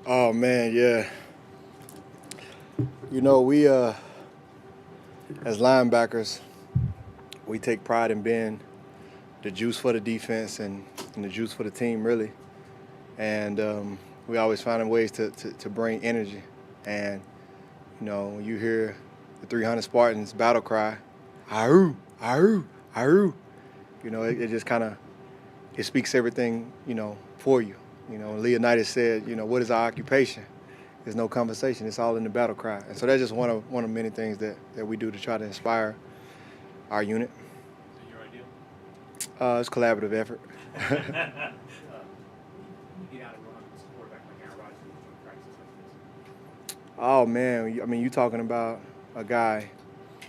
Oh man, yeah. We as linebackers, we take pride in being the juice for the defense and the juice for the team, really. And we always finding ways to bring energy. And when you hear the 300 Spartans battle cry, "Aru, Aru, Aru," it just kind of it speaks everything for you. Leonidas said, what is our occupation? There's no conversation. It's all in the battle cry. And so that's just one of many things that we do to try to inspire our unit. Is it your idea? It's collaborative effort. You get out and run as a quarterback like Aaron Rodgers in practices like this. Oh man, I mean, you're talking about a guy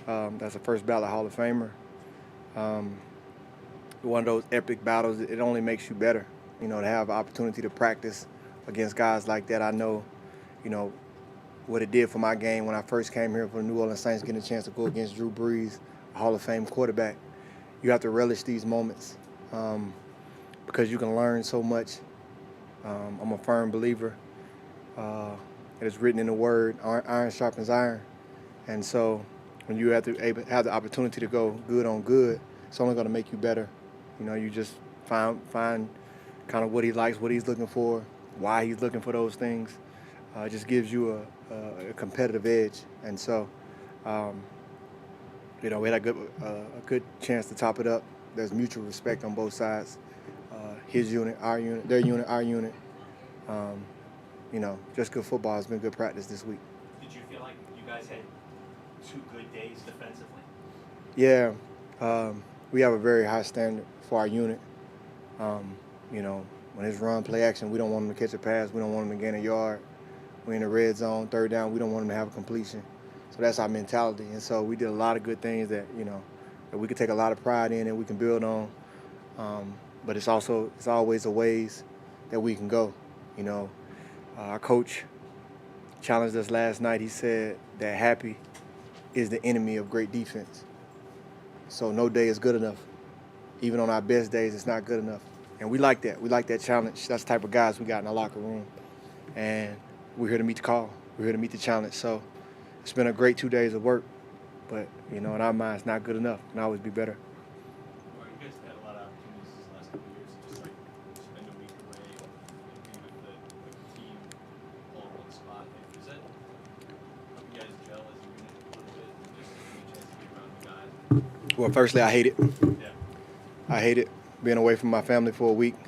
that's a first ballot Hall of Famer. Um, One of those epic battles. It only makes you better. To have an opportunity to practice against guys like that. I know, you know, what it did for my game when I first came here for the New Orleans Saints, getting a chance to go against Drew Brees, a Hall of Fame quarterback. You have to relish these moments because you can learn so much. I'm a firm believer. It is written in the Word, iron sharpens iron. And so when you have the opportunity to go good on good, it's only going to make you better. You just find kind of what he likes, what he's looking for, why he's looking for those things. It just gives you a competitive edge. And so, we had a good chance to top it up. There's mutual respect on both sides. His unit, our unit, their unit, our unit. Just good football. It's been good practice this week. Did you feel like you guys had two good days defensively? Yeah, we have a very high standard for our unit. Um, when it's run, play action, we don't want them to catch a pass. We don't want them to gain a yard. We're in the red zone, third down. We don't want them to have a completion. So that's our mentality. And so we did a lot of good things that we could take a lot of pride in and we can build on. But it's always a ways that we can go. Our coach challenged us last night. He said that happy is the enemy of great defense. So no day is good enough. Even on our best days, it's not good enough. And we like that. We like that challenge. That's the type of guys we got in the locker room. And we're here to meet the call. We're here to meet the challenge. So it's been a great 2 days of work. But, in our minds, it's not good enough. It can always be better. Well, you guys had a lot of opportunities these last couple of years to just like spend a week away and be with the team all in one spot. Does that help you guys gel as a unit a little bit and just give you a chance to be around the guys? Well, firstly, I hate it. Yeah. I hate it being away from my family for a week, Yeah.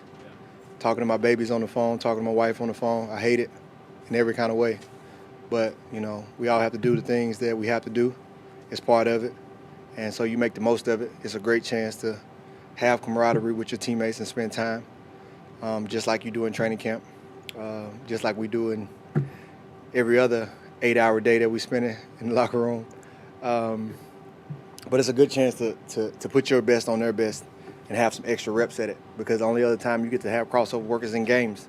talking to my babies on the phone, talking to my wife on the phone. I hate it in every kind of way. But, we all have to do the things that we have to do. It's part of it. And so you make the most of it. It's a great chance to have camaraderie with your teammates and spend time, just like you do in training camp, just like we do in every other 8-hour day that we spend in the locker room. But it's a good chance to put your best on their best and have some extra reps at it, because the only other time you get to have crossover work is in games.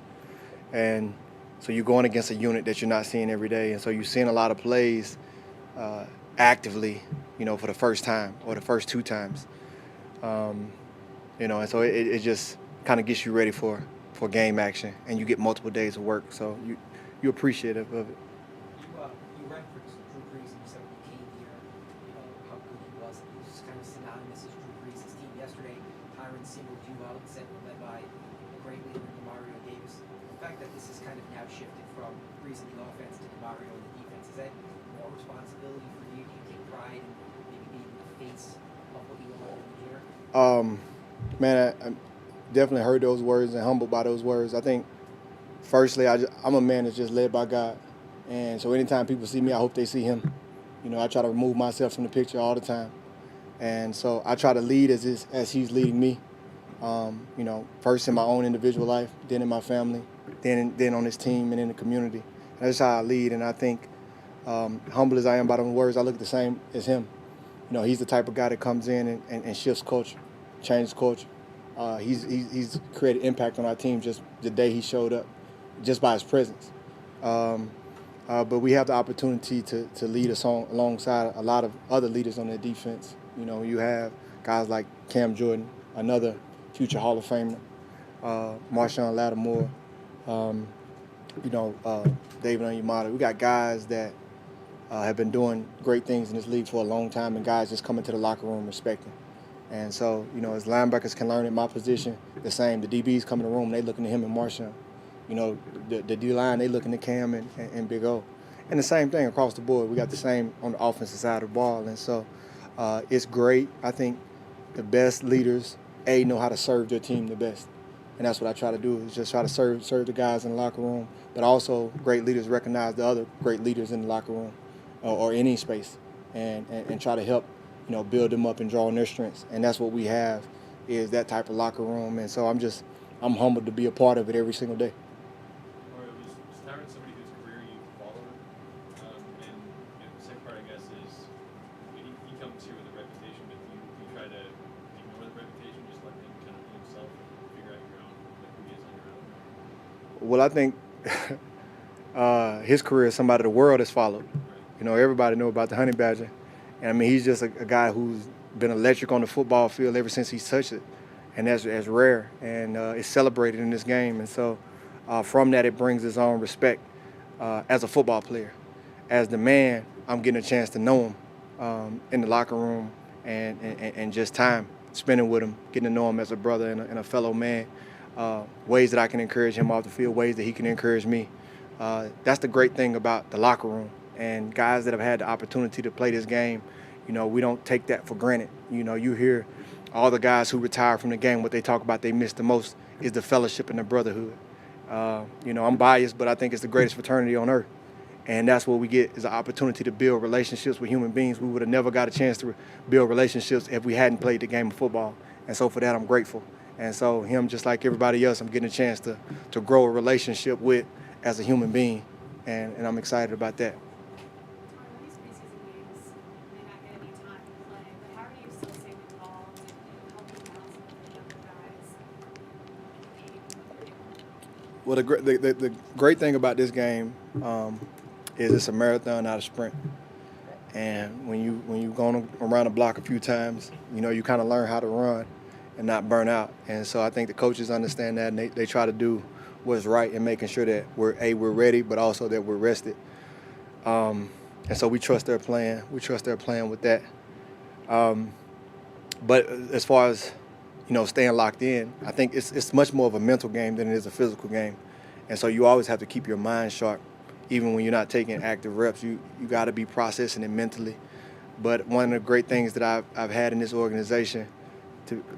And so you're going against a unit that you're not seeing every day. And so you're seeing a lot of plays actively, for the first time or the first two times. And so it just kind of gets you ready for game action, and you get multiple days of work. So you're appreciative of it. You referenced Drew Brees and you said when you came here, how good he was. He was just kind of synonymous as Drew Brees' team. Yesterday, Tyron singled you out and said we're led by a great leader, Demario Davis. The fact that this is kind of now shifted from Brees in the offense to Demario in the defense, is that more responsibility for you? Do you take pride in maybe being the face of what you are here? Man, I definitely heard those words and humbled by those words. I think, firstly, I'm a man that's just led by God. And so anytime people see me, I hope they see him. I try to remove myself from the picture all the time. And so I try to lead as he's leading me. First in my own individual life, then in my family, then on this team and in the community. And that's how I lead. And I think, humble as I am by those words, I look the same as him. He's the type of guy that comes in and shifts culture, changes culture. He's created impact on our team just the day he showed up, just by his presence. But we have the opportunity to lead us on alongside a lot of other leaders on that defense. You have guys like Cam Jordan, another future Hall of Famer, Marshawn Lattimore, David Onyemata. We got guys that have been doing great things in this league for a long time, and guys just come into the locker room respecting. And so, as linebackers can learn at my position, the same. The DBs come in the room, they looking at him and Marshawn. The D-line, they looking at Cam and Big O. And the same thing across the board. We got the same on the offensive side of the ball. And so it's great. I think the best leaders, know how to serve their team the best. And that's what I try to do, is just try to serve the guys in the locker room. But also great leaders recognize the other great leaders in the locker room or any space and try to help, build them up and draw on their strengths. And that's what we have, is that type of locker room. And so I'm humbled to be a part of it every single day. Or was Tyron somebody whose career you followed? And the second part, I guess, is he comes here with a reputation, but you try to ignore the reputation, just let him kind of be himself, figure out your own, like who he is on your own? Well, I think his career is somebody the world has followed. Right. Everybody know about the Honey Badger. And I mean, he's just a guy who's been electric on the football field ever since he's touched it. And that's rare. And it's celebrated in this game. And so from that, it brings his own respect as a football player. As the man, I'm getting a chance to know him in the locker room and just time spending with him, getting to know him as a brother and a fellow man. Ways that I can encourage him off the field, ways that he can encourage me. That's the great thing about the locker room. And guys that have had the opportunity to play this game, we don't take that for granted. You hear all the guys who retire from the game, what they talk about they miss the most is the fellowship and the brotherhood. I'm biased, but I think it's the greatest fraternity on earth. And that's what we get, is an opportunity to build relationships with human beings. We would have never got a chance to build relationships if we hadn't played the game of football. And so for that, I'm grateful. And so him, just like everybody else, I'm getting a chance to grow a relationship with as a human being. And I'm excited about that. These preseason games may not get any time to play, but how are you still staying involved and helping out some of the younger guys competing with their game? Well, the great thing about this game is it's a marathon, not a sprint. And when you've gone around the block a few times, you kind of learn how to run and not burn out. And so I think the coaches understand that, and they try to do what's right in making sure that we're ready, but also that we're rested. And so we trust their plan. We trust their plan with that. But as far as staying locked in, I think it's much more of a mental game than it is a physical game. And so you always have to keep your mind sharp, even when you're not taking active reps. You got to be processing it mentally. But one of the great things that I've had in this organization,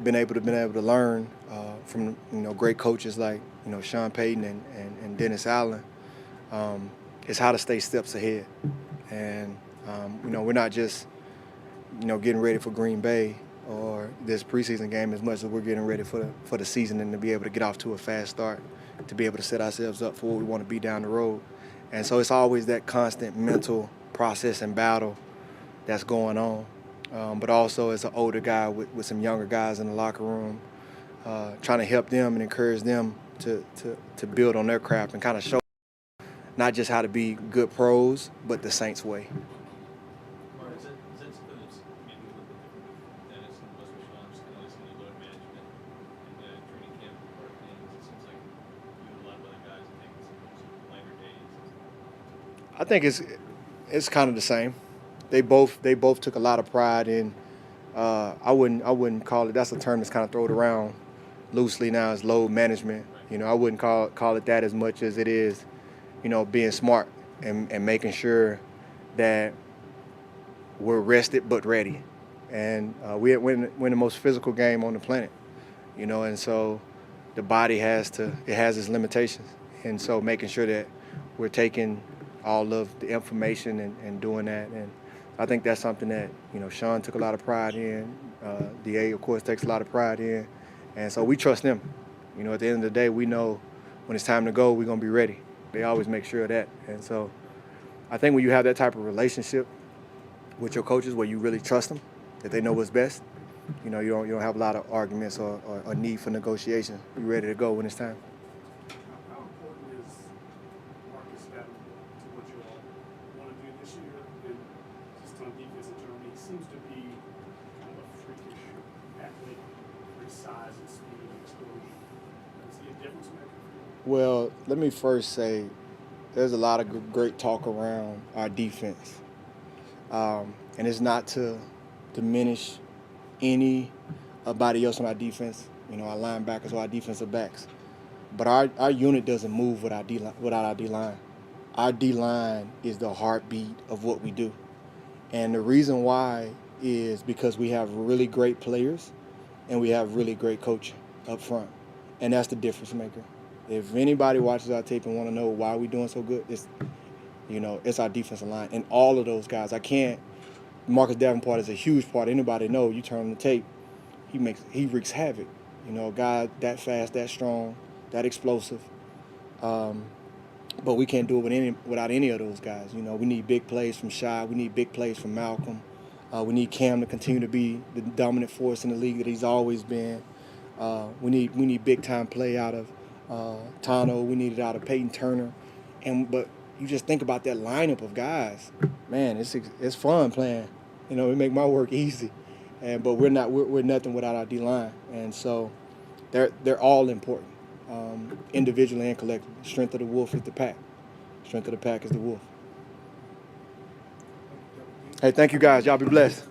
been able to learn from great coaches like Sean Payton and Dennis Allen, is how to stay steps ahead. And we're not just getting ready for Green Bay or this preseason game as much as we're getting ready for the season, and to be able to get off to a fast start, to be able to set ourselves up for what we want to be down the road. And so it's always that constant mental process and battle that's going on. But also as an older guy with some younger guys in the locker room, trying to help them and encourage them to build on their craft and kind of show not just how to be good pros, but the Saints way. Or is it something that's maybe a little bit different with Dennis and plus with Sean, just kind of listening to load management and the training camp part of things? It seems like you and a lot of other guys are taking some lighter days. I think it's kind of the same. They both took a lot of pride in. I wouldn't call it. That's a term that's kind of thrown around loosely now, as load management. I wouldn't call it that as much as it is, being smart and making sure that we're rested but ready. And we're the most physical game on the planet, and so the body has its limitations. And so making sure that we're taking all of the information and doing that. And I think that's something that, Sean took a lot of pride in. DA, of course, takes a lot of pride in. And so we trust them. At the end of the day, we know when it's time to go, we're going to be ready. They always make sure of that. And so I think when you have that type of relationship with your coaches where you really trust them, that they know what's best, you don't have a lot of arguments or need for negotiation. You're ready to go when it's time. How important is Marcus Allen to what you all want to do this year? And just on defense in general, he seems to be kind of a freakish athlete for his size and speed and explosion. Is he a difference maker? Well, let me first say there's a lot of great talk around our defense, and it's not to diminish anybody else on our defense, our linebackers or our defensive backs. But our unit doesn't move without our D-line. Our D-line is the heartbeat of what we do. And the reason why is because we have really great players and we have really great coaching up front. And that's the difference maker. If anybody watches our tape and want to know why we're doing so good, it's our defensive line. And all of those guys, Marcus Davenport is a huge part. Anybody know, you turn on the tape, he wreaks havoc. A guy that fast, that strong, that explosive. But we can't do it without any of those guys. We need big plays from Shy. We need big plays from Malcolm. We need Cam to continue to be the dominant force in the league that he's always been. We need big time play out of Tano. We need it out of Peyton Turner. But you just think about that lineup of guys. Man, it's fun playing. It make my work easy. But we're nothing without our D-line. And so they're all important. Individually and collectively. Strength of the wolf is the pack. Strength of the pack is the wolf. Hey, thank you guys. Y'all be blessed.